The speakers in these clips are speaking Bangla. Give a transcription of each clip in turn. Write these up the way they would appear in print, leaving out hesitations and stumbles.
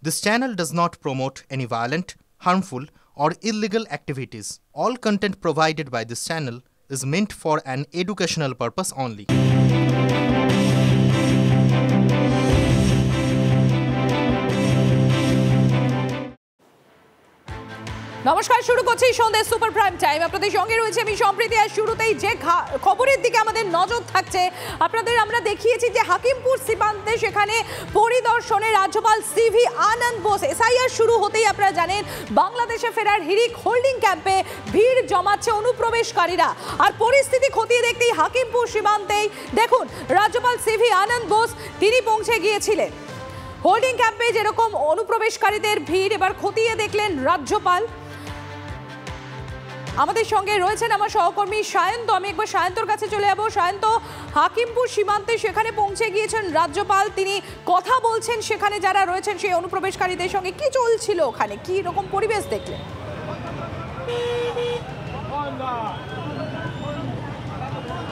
This channel does not promote any violent, harmful, or illegal activities. All content provided by this channel is meant for an educational purpose only. নমস্কার, শুরু করছি সন্ধ্যে সুপার প্রাইম টাইম। আপনাদের সঙ্গে রয়েছে আমি সম্প্রীতি। আর শুরুতেই যে খবরের দিকে আমাদের নজর থাকছে, আপনাদের আমরা দেখিয়েছি যে হাকিমপুর সীমান্তে সেখানে পরিদর্শনে রাজ্যপাল সিভি আনন্দ বোস। এসআইআর শুরু হতেই আপনারা জানেন বাংলাদেশে ফেরার হিড়িক হোল্ডিং ক্যাম্পে ভিড় জমাচ্ছে অনুপ্রবেশকারীরা। আর পরিস্থিতি খতিয়ে দেখতেই হাকিমপুর সীমান্তেই দেখুন রাজ্যপাল সিভি আনন্দ বোস তিনি পৌঁছে গিয়েছিলেন। হোল্ডিং ক্যাম্পে যেরকম অনুপ্রবেশকারীদের ভিড় এবার খতিয়ে দেখলেন রাজ্যপাল। আমাদের সঙ্গে রয়েছেন আমার সহকর্মী সায়ন্ত। আমি একবার সায়ন্তর কাছে চলে যাবো। সায়ন্ত, হাকিমপুর সীমান্তে সেখানে পৌঁছে গিয়েছেন রাজ্যপাল, তিনি কথা বলছেন সেখানে যারা রয়েছেন সেই অনুপ্রবেশকারীদের সঙ্গে। কি চলছিল ওখানে, কি রকম পরিবেশ দেখলেন?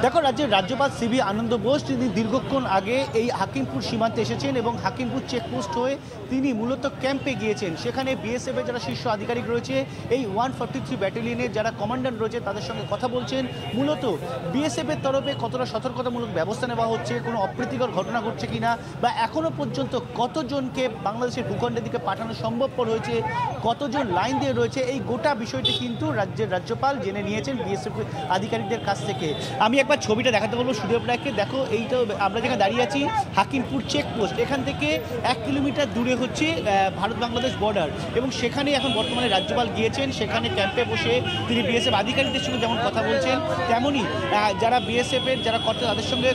দেখো, রাজ্যের রাজ্যপাল সিভি আনন্দ বোস তিনি দীর্ঘক্ষণ আগে এই হাকিমপুর সীমান্তে এসেছেন এবং হাকিমপুর চেকপোস্ট হয়ে তিনি মূলত ক্যাম্পে গিয়েছেন। সেখানে বিএসএফের যারা শীর্ষ আধিকারিক রয়েছে, এই 143 ব্যাটালিয়নের যারা কমান্ডার রয়েছে তাদের সঙ্গে কথা বলছেন। মূলত বিএসএফের তরফে কতটা সতর্কতামূলক ব্যবস্থা নেওয়া হচ্ছে, কোনো অপ্রীতিকর ঘটনা ঘটছে কিনা, বা এখনও পর্যন্ত কতজনকে বাংলাদেশের ভূখণ্ডের দিকে পাঠানো সম্ভবপর হয়েছে, কতজন লাইন দিয়ে রয়েছে, এই গোটা বিষয়টি কিন্তু রাজ্যের রাজ্যপাল জেনে নিয়েছেন বিএসএফ আধিকারিকদের কাছ থেকে। আমি একবার ছবিটা দেখাতে বলবো সুদেবরায়কে। দেখো, এইটা আমরা যেখানে দাঁড়িয়ে আছি হাকিমপুর চেকপোস্ট, এখান থেকে 1 কিলোমিটার দূরে হচ্ছে ভারত বাংলাদেশ বর্ডার, এবং সেখানে এখন বর্তমানে রাজ্যপাল গিয়েছেন। সেখানে ক্যাম্পে বসে তিনি বিএসএফ আধিকারিকদের সঙ্গে যেমন কথা বলছেন, তেমনই যারা বিএসএফের যারা কর্তা তাদের সঙ্গে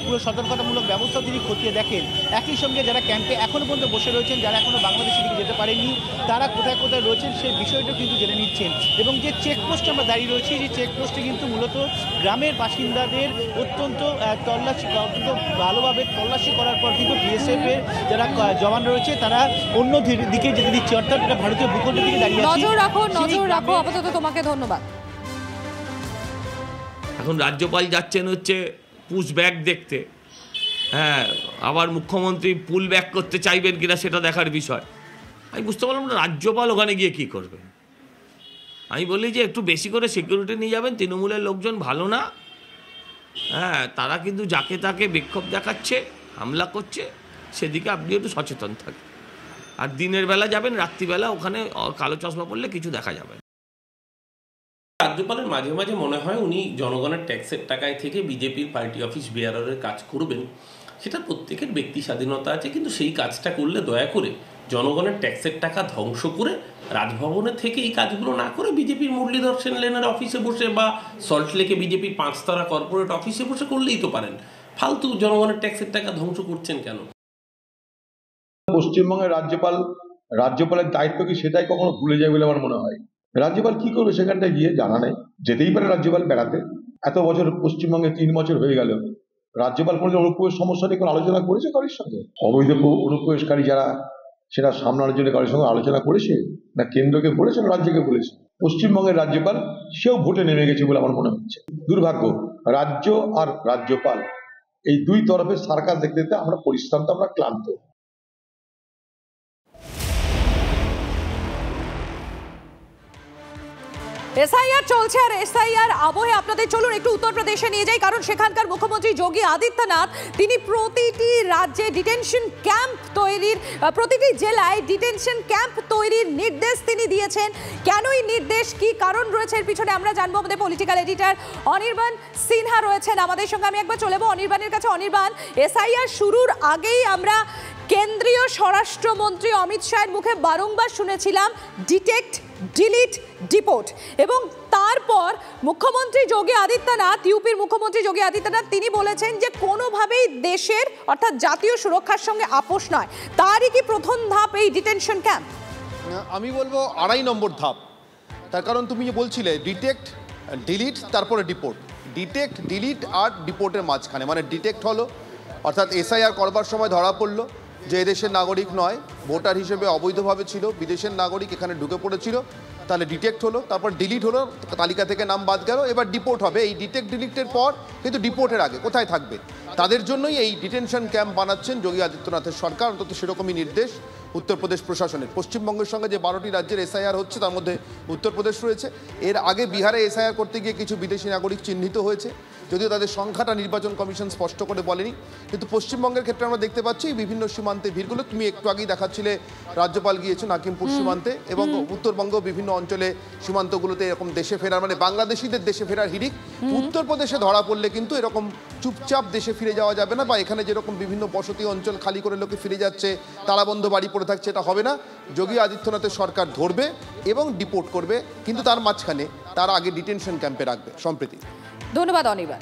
পুরো সতর্কতামূলক ব্যবস্থাও তিনি খতিয়ে দেখেন। একই সঙ্গে যারা ক্যাম্পে এখনও পর্যন্ত বসে রয়েছেন, যারা এখনও বাংলাদেশের দিকে যেতে পারেননি, তারা কোথায় কোথায় রয়েছেন সেই বিষয়টা কিন্তু জেনে নিচ্ছেন। এবং যে চেকপোস্টে আমরা দাঁড়িয়ে রয়েছি, যে চেকপোস্টে কিন্তু মূলত গ্রামের বাসিন্দাদের অত্যন্ত ভালোভাবে তল্লাশি করার পর কিন্তু বিএসএফের যারা জওয়ান রয়েছে তারা অন্য দিকে যেতে দিচ্ছে, অর্থাৎ এটা ভারতীয় ভূখণ্ডের দিকে দাঁড়িয়ে আছে। নজর রাখো আপাতত। তোমাকে ধন্যবাদ। এখন রাজ্যপাল যাচ্ছেন হচ্ছে পুশ ব্যাক দেখতে, হ্যাঁ, আবার মুখ্যমন্ত্রী পুল ব্যাক করতে চাইবেন কিনা সেটা দেখার বিষয়। আমি বুঝতে পারলাম না রাজ্যপাল ওখানে গিয়ে কী করবেন। আমি বলি যে একটু বেশি করে সিকিউরিটি নিয়ে যাবেন, তৃণমূলের লোকজন ভালো না, হ্যাঁ, তারা কিন্তু যাকে তাকে বিক্ষোভ দেখাচ্ছে, হামলা করছে, সেদিকে আপনি একটু সচেতন থাকেন। আর দিনের বেলা যাবেন, রাত্রিবেলা ওখানে কালো চশমা পড়লে কিছু দেখা যাবে। রাজ্যপালের মাঝে মাঝে মনে হয় উনি জনগণের ট্যাক্সের টাকায় থেকে বিজেপির পার্টি অফিস বেয়ারের কাজ করবেন। সেটা প্রত্যেকের ব্যক্তি স্বাধীনতা আছে, কিন্তু সেই কাজটা করলে দয়া করে জনগণের ট্যাক্সের টাকা ধ্বংস করে রাজভবনের থেকে এই কাজগুলো না করে বিজেপির মুরলীধর সেন লেনের অফিসে বসে বা সল্টলেকে বিজেপির 5 তারা কর্পোরেট অফিসে বসে করলেই তো পারেন। ফালতু জনগণের ট্যাক্সের টাকা ধ্বংস করছেন কেন? পশ্চিমবঙ্গের রাজ্যপালের দায়িত্ব কি সেটাই কখনো ভুলে যায় বলে আমার মনে হয়। রাজ্যপাল কি করবে সেখানটায় গিয়ে জানা নেই। যেতেই পারে রাজ্যপাল বেড়াতে। এত বছর পশ্চিমবঙ্গে 3 বছর হয়ে গেল, রাজ্যপাল কোনো অনুপ্রবেশ সমস্যা নিয়ে কোনো আলোচনা করেছে কারোর সঙ্গে? অবৈধ অনুপ্রবেশকারী যারা, সেটা সামলানোর জন্য কারোর সঙ্গে আলোচনা করেছে? না কেন্দ্রকে বলেছে না রাজ্যকে বলেছে? পশ্চিমবঙ্গের রাজ্যপাল সেও ভোটে নেমে গেছে বলে আমার মনে হচ্ছে। দুর্ভাগ্য, রাজ্য আর রাজ্যপাল এই দুই তরফের সার্কাস দেখতে দেখতে আমরা পরিশ্রান্ত, আমরা ক্লান্ত। এসআইআর চলছে, আর এসআইআর আবহে আপনাদের চলুন একটু উত্তরপ্রদেশে নিয়ে যাই। কারণ সেখানকার মুখ্যমন্ত্রী যোগী আদিত্যনাথ তিনি প্রতিটি রাজ্যে ডিটেনশন ক্যাম্প তৈরির, প্রতিটি জেলায় ডিটেনশন ক্যাম্প তৈরির নির্দেশ তিনি দিয়েছেন। কেন এই নির্দেশ, কি কারণ রয়েছে এর পিছনে আমরা জানবো। আমাদের পলিটিক্যাল এডিটর অনির্বাণ সিনহা রয়েছেন আমাদের সঙ্গে। আমি একবার চলে যাবো অনির্বাণের কাছে। অনির্বাণ, এসআইআর শুরুর আগেই আমরা কেন্দ্রীয় স্বরাষ্ট্রমন্ত্রী অমিত শাহের মুখে বারংবার শুনেছিলাম ডিটেক্ট, ডিলিট, ডিপোর্ট, এবং তারপর মুখ্যমন্ত্রী যোগী আদিত্যনাথ, ইউপির মুখ্যমন্ত্রী যোগী আদিত্যনাথ তিনি বলেছেন যে কোনোভাবেই দেশের অর্থাৎ জাতীয় সুরক্ষার সঙ্গে আপোষ নয়। তারই কি প্রথম ধাপ এই ডিটেনশন ক্যাম্প? আমি বলবো 2.5 নম্বর ধাপ। তার কারণ তুমি যে বলছিলে ডিটেক্ট, ডিলিট, তারপরে ডিপোর্ট। ডিটেক্ট, ডিলিট আর ডিপোর্টের মাঝখানে, মানে ডিটেক্ট হলো অর্থাৎ এসআইআর করবার সময় ধরা পড়লো, যে এদেশের নাগরিক নয়, ভোটার হিসেবে অবৈধভাবে ছিল, বিদেশের নাগরিক, এখানে ঢুকে পড়েছিল, তাহলে ডিটেক্ট হলো, তারপর ডিলিট হলো, তালিকা থেকে নাম বাদ গেল, এবার ডিপোর্ট হবে। এই ডিটেক্ট ডিলিটের পর কিন্তু ডিপোর্টের আগে কোথায় থাকবে? তাদের জন্যই এই ডিটেনশন ক্যাম্প বানাচ্ছেন যোগী আদিত্যনাথের সরকার, অন্তত সেরকমই নির্দেশ উত্তরপ্রদেশ প্রশাসনের। পশ্চিমবঙ্গের সঙ্গে যে 12টি রাজ্যের এসআইআর হচ্ছে তার মধ্যে উত্তরপ্রদেশ রয়েছে। এর আগে বিহারে এসআইআর করতে গিয়ে কিছু বিদেশি নাগরিক চিহ্নিত হয়েছে, যদিও তাদের সংখ্যাটা নির্বাচন কমিশন স্পষ্ট করে বলেনি। কিন্তু পশ্চিমবঙ্গের ক্ষেত্রে আমরা দেখতে পাচ্ছি বিভিন্ন সীমান্তে ভিড়গুলো। তুমি একটু আগেই দেখাচ্ছিলে রাজ্যপাল গিয়েছেন হাকিমপুর সীমান্তে, এবং উত্তরবঙ্গ বিভিন্ন অঞ্চলে সীমান্তগুলোতে এরকম দেশে ফেরার মানে বাংলাদেশিদের দেশে ফেরার হিড়িক। উত্তরপ্রদেশে ধরা পড়লে কিন্তু এরকম চুপচাপ দেশে ফিরে যাওয়া যাবে না, বা এখানে যেরকম বিভিন্ন বসতি অঞ্চল খালি করে লোকে ফিরে যাচ্ছে, তালাবন্ধ বাড়ি পড়ে থাকছে, এটা হবে না। যোগী আদিত্যনাথের সরকার ধরবে এবং ডিপোর্ট করবে, কিন্তু তার মাঝখানে তার আগে ডিটেনশন ক্যাম্পে রাখবে। সম্প্রীতি। ধন্যবাদ অনির্বাণ।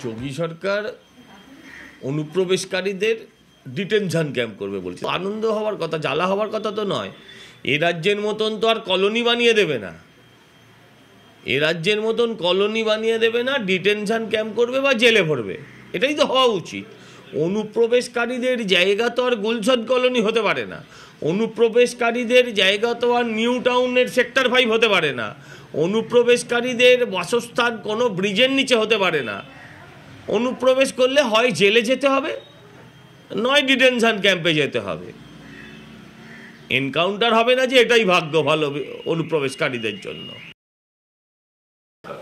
যোগী সরকার অনুপ্রবেশকারীদের ডিটেনশন ক্যাম্প করবে বলছে। আনন্দ হওয়ার কথা, জ্বালা হওয়ার কথা তো নয়। এ রাজ্যের মতন তো আর কলোনি বানিয়ে দেবে না, এ রাজ্যের মতন কলোনি বানিয়ে দেবে না, ডিটেনশন ক্যাম্প করবে বা জেলে ভরবে, এটাই তো হওয়া উচিত। অনুপ্রবেশকারীদের জায়গা তো আর গুলশন কলোনি হতে পারে না, অনুপ্রবেশকারীদের জায়গা তো আর নিউ টাউনের সেক্টর 5 হতে পারে না, অনুপ্রবেশকারীদের বাসস্থান কোনো ব্রিজের নিচে হতে পারে না। অনুপ্রবেশ করলে হয় জেলে যেতে হবে, নয় ডিটেনশন ক্যাম্পে যেতে হবে। এনকাউন্টার হবে না যে এটাই ভাগ্য ভালো অনুপ্রবেশকারীদের জন্য।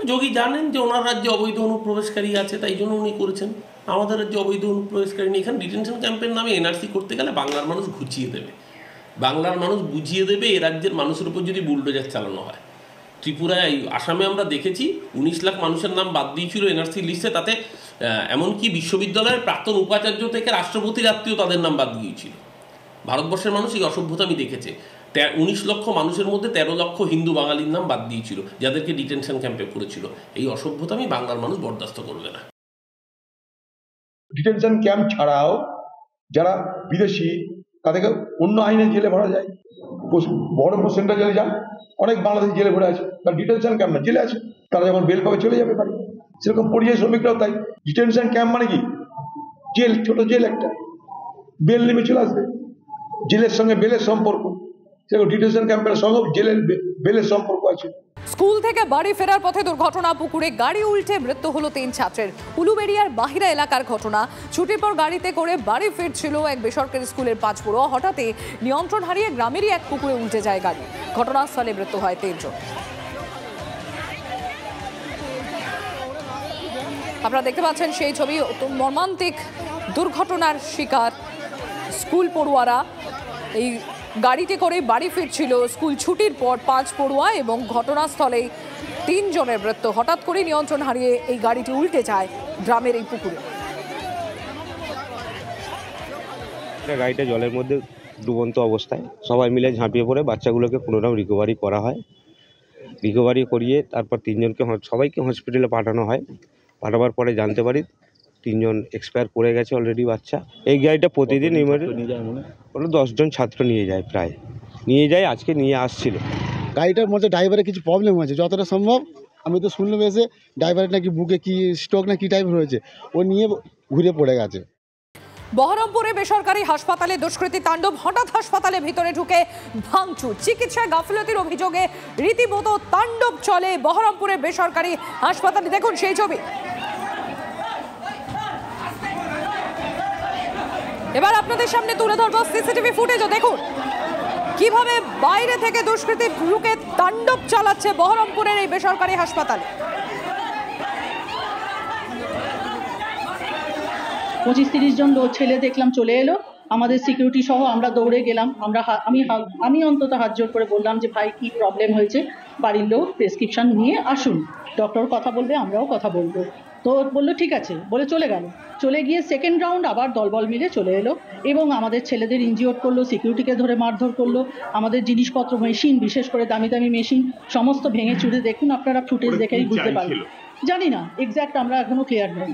যোগী জানেন যে ওনার রাজ্যে অবৈধ অনুপ্রবেশকারী আছে, তাই জন্য উনি করেছেন। আমাদের রাজ্যে অবৈধ অনুপ্রবেশকারী নেই। এখানে ডিটেনশন ক্যাম্পের নামে এনআরসি করতে গেলে বাংলার মানুষ ঘুচিয়ে দেবে, বাংলার মানুষ বুঝিয়ে দেবে। এ রাজ্যের মানুষের উপর যদি বুলডোজার চালানো হয়। ত্রিপুরায়, আসামে আমরা দেখেছি 19 লাখ মানুষের নাম বাদ দিয়েছিল এনআরসি লিস্টে, তাতে এমনকি বিশ্ববিদ্যালয়ের প্রাক্তন উপাচার্য থেকে রাষ্ট্রপতির আত্মীয় তাদের নাম বাদ দিয়েছিল। ভারতবর্ষের মানুষ এই অসভ্যতামি দেখেছে। 19 লক্ষ মানুষের মধ্যে 13 লক্ষ হিন্দু বাঙালির নাম বাদ দিয়েছিল, যাদেরকে ডিটেনশন ক্যাম্পে পড়েছিল। এই অসভ্যতামি বাংলার মানুষ বরদাস্ত করবে না। ডিটেনশন ক্যাম্প ছাড়াও যারা বিদেশি তাদেরকে অন্য আইনে জেলে ভরা যায়। বহরমপুর সেন্ট্রাল জেলে যান, অনেক বাংলাদেশি জেলে ভরে আছে, তার ডিটেনশন ক্যাম্প না, জেলে আছে। তারা যখন বেল পাবে চলে যাবে বাড়ি। সেরকম পরিযায়ী শ্রমিকরাও তাই। ডিটেনশন ক্যাম্প মানে কি? জেল, ছোট জেল একটা, বেল নেমে চলে আসবে। জেলের সঙ্গে বেলের সম্পর্ক, সেরকম ডিটেনশন ক্যাম্পের সঙ্গে জেলের বেলের সম্পর্ক আছে। স্কুল থেকে বাড়ি ফেরার পথে দুর্ঘটনা, পুকুরে গাড়ি উল্টে মৃত্যু হলো 3 ছাত্রের। উলুবেড়িয়ার বাহিরা এলাকার ঘটনা। ছুটির পর গাড়িতে করে বাড়ি ফিরছিল এক বেসরকারি স্কুলের 5 পড়ুয়া। হঠাৎই নিয়ন্ত্রণ হারিয়ে গ্রামেরই এক পুকুরে উল্টে যায় গাড়ি। ঘটনাস্থলে মৃত্যু হয় 3 জন। আপনারা দেখতে পাচ্ছেন সেই ছবি। মর্মান্তিক দুর্ঘটনার শিকার স্কুল পড়ুয়ারা। এই গাড়িতে করে বাড়ি ফিরছিল স্কুল ছুটির পর 5 পড়ুয়া, এবং ঘটনাস্থলে 3 জনের মৃত্যু। হঠাৎ করে নিয়ন্ত্রণ হারিয়ে এই গাড়িটি উল্টে যায় গ্রামের এই পুকুরে। গাড়িটা জলের মধ্যে ডুবন্ত অবস্থায়, সবাই মিলে ঝাঁপিয়ে পড়ে বাচ্চাগুলোকে কোনোরকম রিকভারি করা হয়। রিকভারি করিয়ে তারপর 3 জনকে সবাইকে হসপিটালে পাঠানো হয়। পাঠাবার পরে জানতে পারি 3 জন এক্সপায়ার করে গেছে অলরেডি বাচ্চা। এই গাড়িটা প্রতিদিন নিয়ে যায়, মনে হলো 10 জন ছাত্র নিয়ে যায়, প্রায় নিয়ে যায়, আজকে নিয়ে আসছিল। গাড়িটার মধ্যে ড্রাইভারের কিছু প্রবলেম হয়েছে যতটা সম্ভব। আমি তো শুনলাম এসে ড্রাইভারের নাকি বুকে কি স্ট্রোক না কি টাইপ হয়েছে, ও নিয়ে ঘুরে পড়ে গেছে। বহরমপুরে বেসরকারি হাসপাতালে দুষ্কৃতী তাণ্ডব। হঠাৎ হাসপাতালে ভিতরে ঢুকে ভাঙচুর, চিকিৎসায় গাফিলতির অভিযোগে রীতিমতো তাণ্ডব চলে বহরমপুরের বেসরকারি হাসপাতালে। দেখুন সেই ছবি। এবার আপনাদের সামনে তুলে ধরবো সিসিটিভি ফুটেজও। দেখুন কিভাবে বাইরে থেকে দুষ্কৃতী ঢুকে তাণ্ডব চালাচ্ছে বহরমপুরের এই বেসরকারি হাসপাতালে। 25-30 জন ছেলে দেখলাম চলে এলো, আমাদের সিকিউরিটি সহ আমরা দৌড়ে গেলাম। আমি অন্তত হাত জোর করে বললাম যে ভাই কি প্রবলেম হয়েছে, বাড়ির লোক প্রেসক্রিপশন নিয়ে আসুন, ডক্টর কথা বলবে, আমরাও কথা বলবো। তো বললো ঠিক আছে বলে চলে গেল। চলে গিয়ে সেকেন্ড রাউন্ড আবার দলবল মিলে চলে এলো এবং আমাদের ছেলেদের ইনজিওর করলো, সিকিউরিটিকে ধরে মারধর করলো। আমাদের জিনিসপত্র, মেশিন, বিশেষ করে দামি দামি মেশিন সমস্ত ভেঙে চুরে, দেখুন আপনারা ফুটেজ দেখেই বুঝতে পারবেন। জানি না এক্স্যাক্ট, আমরা এখনো ক্লিয়ার নই।